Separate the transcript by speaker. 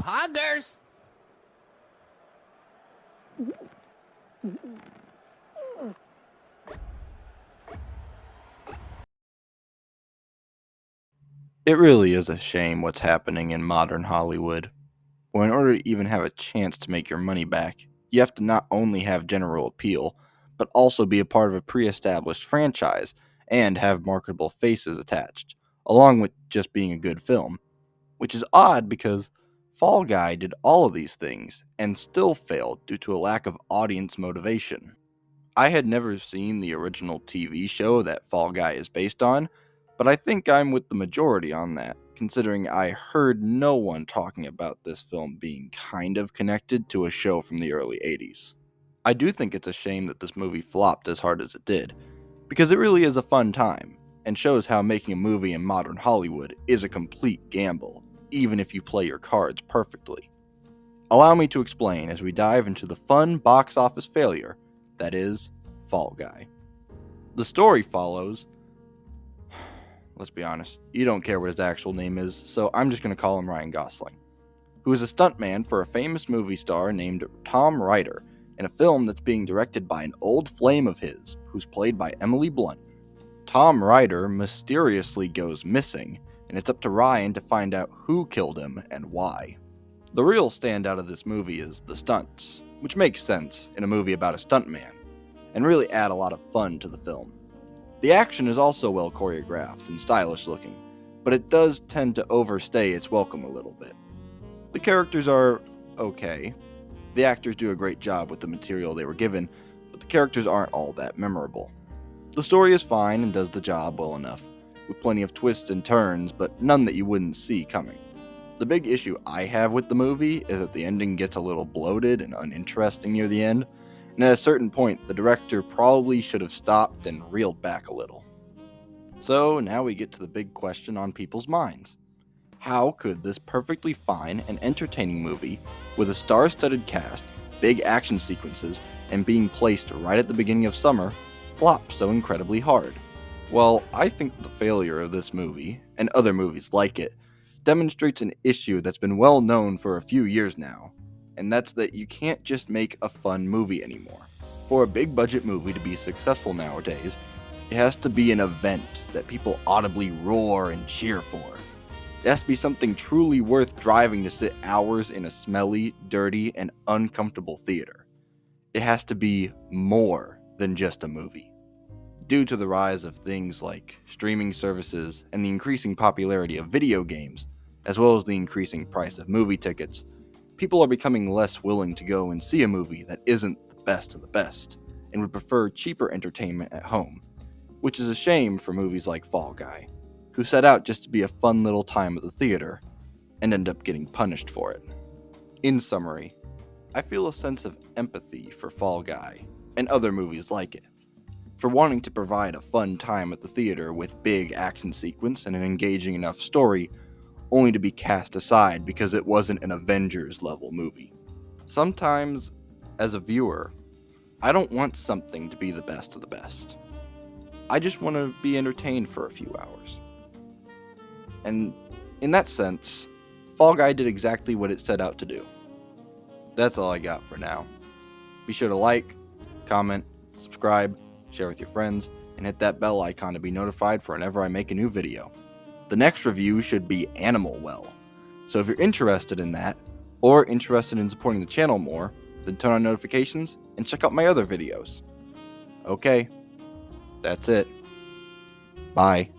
Speaker 1: Poggers!
Speaker 2: It really is a shame what's happening in modern Hollywood. Well, in order to even have a chance to make your money back, you have to not only have general appeal, but also be a part of a pre established franchise and have marketable faces attached, along with just being a good film. Which is odd because Fall Guy did all of these things and still failed due to a lack of audience motivation. I had never seen the original TV show that Fall Guy is based on, but I think I'm with the majority on that, considering I heard no one talking about this film being kind of connected to a show from the early 80s. I do think it's a shame that this movie flopped as hard as it did, because it really is a fun time, and shows how making a movie in modern Hollywood is a complete gamble, even if you play your cards perfectly. Allow me to explain as we dive into the fun box office failure that is Fall Guy. The story follows. Let's be honest, you don't care what his actual name is, so I'm just going to call him Ryan Gosling, who is a stuntman for a famous movie star named Tom Ryder in a film that's being directed by an old flame of his, who's played by Emily Blunt. Tom Ryder mysteriously goes missing, and it's up to Ryan to find out who killed him and why. The real standout of this movie is the stunts, which makes sense in a movie about a stuntman, and really add a lot of fun to the film. The action is also well choreographed and stylish looking, but it does tend to overstay its welcome a little bit. The characters are okay. The actors do a great job with the material they were given, but the characters aren't all that memorable. The story is fine and does the job well enough, with plenty of twists and turns, but none that you wouldn't see coming. The big issue I have with the movie is that the ending gets a little bloated and uninteresting near the end, and at a certain point, the director probably should have stopped and reeled back a little. So now we get to the big question on people's minds. How could this perfectly fine and entertaining movie, with a star-studded cast, big action sequences, and being placed right at the beginning of summer, flop so incredibly hard? Well, I think the failure of this movie, and other movies like it, demonstrates an issue that's been well known for a few years now, and that's that you can't just make a fun movie anymore. For a big budget movie to be successful nowadays, it has to be an event that people audibly roar and cheer for. It has to be something truly worth driving to sit hours in a smelly, dirty, and uncomfortable theater. It has to be more than just a movie. Due to the rise of things like streaming services and the increasing popularity of video games, as well as the increasing price of movie tickets, people are becoming less willing to go and see a movie that isn't the best of the best, and would prefer cheaper entertainment at home, which is a shame for movies like Fall Guy, who set out just to be a fun little time at the theater, and end up getting punished for it. In summary, I feel a sense of empathy for Fall Guy, and other movies like it, for wanting to provide a fun time at the theater with big action sequence and an engaging enough story, only to be cast aside because it wasn't an Avengers level movie. Sometimes, as a viewer, I don't want something to be the best of the best. I just want to be entertained for a few hours. And in that sense, Fall Guy did exactly what it set out to do. That's all I got for now. Be sure to like, comment, subscribe, share with your friends, and hit that bell icon to be notified for whenever I make a new video. The next review should be Animal Well, so if you're interested in that, or interested in supporting the channel more, then turn on notifications and check out my other videos. Okay, that's it. Bye.